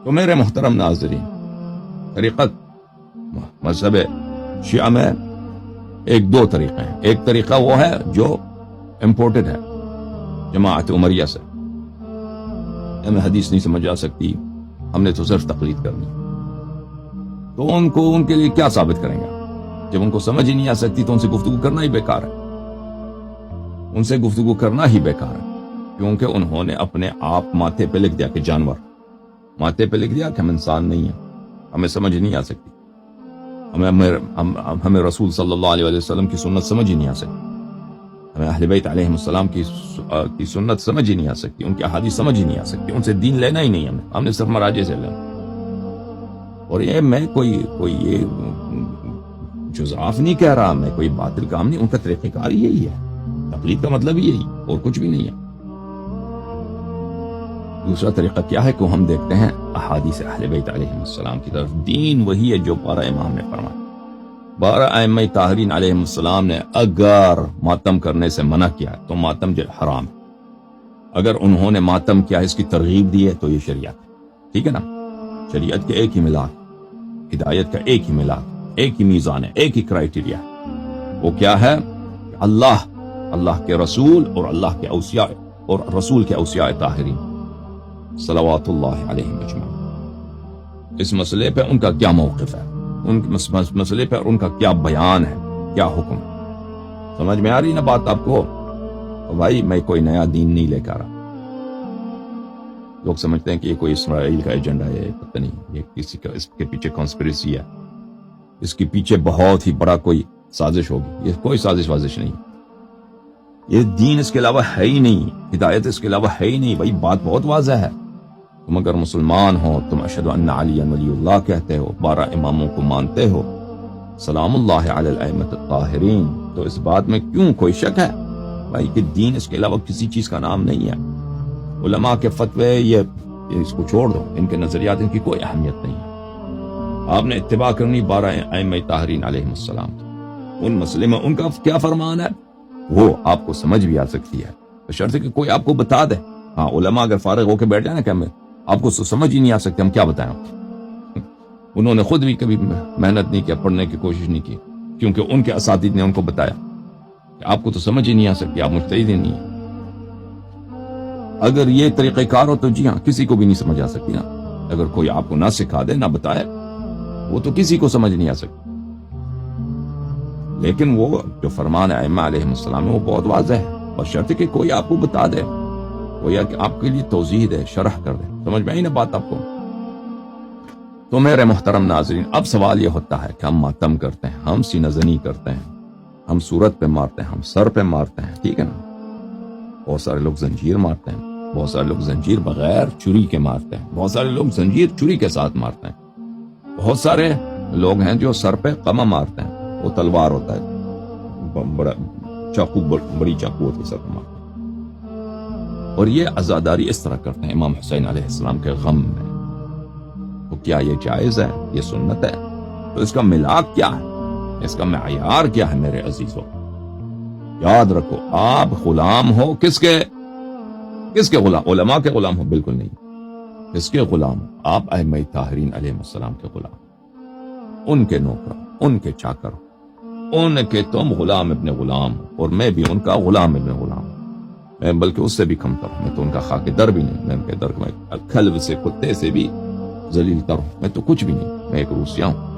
تو میرے محترم ناظرین، طریقت مذہب شیعہ میں ایک دو طریقے ہیں. ایک طریقہ وہ ہے جو امپورٹڈ ہے جماعت عمریہ سے. ہمیں حدیث نہیں سمجھ آ سکتی، ہم نے تو صرف تقلید کرنی. تو ان کے لیے کیا ثابت کریں گے؟ جب ان کو سمجھ ہی نہیں آ سکتی تو ان سے گفتگو کرنا ہی بیکار ہے. ان سے گفتگو کرنا ہی بیکار ہے، کیونکہ انہوں نے اپنے آپ ماتھے پہ لکھ دیا کہ جانور، ماتھے پہ لکھ دیا کہ ہم انسان نہیں ہیں. ہمیں سمجھ نہیں آ سکتی، ہمیں رسول صلی اللہ علیہ وسلم کی سنت سمجھ ہی نہیں آ سکتی، ہمیں اہل بیت علیہم السلام کی سنت سمجھ ہی نہیں آ سکتی، ان کی احادیث سمجھ ہی نہیں آ سکتی. ان سے دین لینا ہی نہیں ہم نے صرف مراجع سے لینا. اور یہ میں کوئی یہ جزاف نہیں کہہ رہا، میں کوئی باطل کام نہیں. ان کا طریقہ کار یہی ہے، تقلید کا مطلب یہی اور کچھ بھی نہیں ہے. دوسرا طریقہ کیا ہے کہ ہم دیکھتے ہیں احادیث اہل بیت علیہم السلام کی طرف. دین وہی ہے جو 12 امام نے فرمایا. 12 ائمہ طاہرین علیہم السلام نے اگر ماتم کرنے سے منع کیا تو ماتم جو حرام ہے. اگر انہوں نے ماتم کیا، اس کی ترغیب دی ہے، تو یہ شریعت ہے. ٹھیک ہے نا؟ شریعت کے ایک ہی ملاک، ہدایت کا ایک ہی ملاک، ایک ہی میزان ہے، ایک ہی کرائیٹیریا ہے. وہ کیا ہے؟ اللہ کے رسول اور اللہ کے اوصیاء اور رسول کے اوصیاء طاہرین صلوات اللہ علیہم اجمعین، اس مسئلے پہ ان کا کیا موقف ہے، ان مسئلے پہ ان کا کیا بیان ہے، کیا حکم ہے. سمجھ میں آ رہی نا بات آپ کو؟ بھائی میں کوئی نیا دین نہیں لے کر رہا. لوگ سمجھتے ہیں کہ یہ کوئی اسرائیل کا ایجنڈا ہے، پتہ نہیں یہ کسی کا، اس کے پیچھے کانسپریسی ہے، اس کے پیچھے بہت ہی بڑا کوئی سازش ہوگی. یہ کوئی سازش وازش نہیں، یہ دین اس کے علاوہ ہے ہی نہیں، ہدایت اس کے علاوہ ہے ہی نہیں. بھائی بات بہت واضح ہے. تم اگر مسلمان ہو، تم اشہد ان علی ولی اللہ کہتے ہو، 12 اماموں کو مانتے ہو، سلام اللہ علی الائمۃ الطاہرین، تو اس بات میں کیوں کوئی شک ہے بھائی کہ دین اس کے علاوہ کسی چیز کا نام نہیں ہے؟ علماء کے فتوے یہ اس کو چھوڑ دو، ان کے نظریات، ان کی کوئی اہمیت نہیں ہے. آپ نے اتباع کرنی 12 ائمہ طاہرین علیہم السلام. ان مسئلے میں ان کا کیا فرمان ہے وہ آپ کو سمجھ بھی آ سکتی ہے، بشرطے کہ کوئی آپ کو بتا دے. ہاں، علماء اگر فارغ ہو کے بیٹھ جائے نا کہ ہمیں آپ کو سمجھ ہی نہیں آ سکتے، ہم کیا بتائیں. انہوں نے خود بھی کبھی محنت نہیں کیا، پڑھنے کی کوشش نہیں کی، کیونکہ ان کے اساتذہ نے ان کو بتایا کہ آپ کو تو سمجھ ہی نہیں آ سکتی، آپ مجتہد ہی نہیں ہیں. اگر یہ طریقہ کار ہو تو جی ہاں، کسی کو بھی نہیں سمجھ آ سکتی نا. اگر کوئی آپ کو نہ سکھا دے، نہ بتائے، وہ تو کسی کو سمجھ نہیں آ سکتی. لیکن وہ جو فرمان ائمہ علیہم السلام ہے وہ بہت واضح ہے، بشرطے کہ کوئی آپ کو بتا دے، کوئی آپ کے لیے توضیح دے، شرح کر دے. سمجھ میں آئی نا بات آپ کو؟ تو میرے محترم ناظرین، اب سوال یہ ہوتا ہے کہ ہم ماتم کرتے ہیں، ہم سینہ زنی کرتے ہیں، ہم صورت پہ مارتے ہیں، ہم سر پہ مارتے ہیں، ٹھیک ہے نا؟ بہت سارے لوگ زنجیر مارتے ہیں، بہت سارے لوگ زنجیر بغیر چھری کے مارتے ہیں، بہت سارے لوگ زنجیر چھری کے ساتھ مارتے ہیں، بہت سارے لوگ ہیں جو سر پہ قمع مارتے ہیں، وہ تلوار ہوتا ہے، بڑا چاقو، بڑی چاقو ہوتی ہے سر پہ مارتے ہیں. اور یہ عزاداری اس طرح کرتے ہیں امام حسین علیہ السلام کے غم میں. تو کیا یہ جائز ہے؟ یہ سنت ہے؟ تو اس کا ملاک کیا ہے؟ اس کا معیار کیا ہے میرے عزیزوں؟ یاد رکھو، آپ غلام ہو کس کے غلام؟ علماء کے غلام ہو؟ بالکل نہیں. کس کے غلام ہو؟ آپ ائمہ طاہرین علیہ السلام کے غلام، ان کے نوکر، ان کے چاکر، ان کے تم غلام ابن غلام ہو. اور میں بھی ان کا غلام ابن غلام ہوں، میں بلکہ اس سے بھی کم تر ہوں. میں تو ان کا خاک در بھی نہیں، میں ان کے در میں کلب سے، کتے سے بھی ذلیل تر ہوں. میں تو کچھ بھی نہیں، میں ایک روسیا ہوں.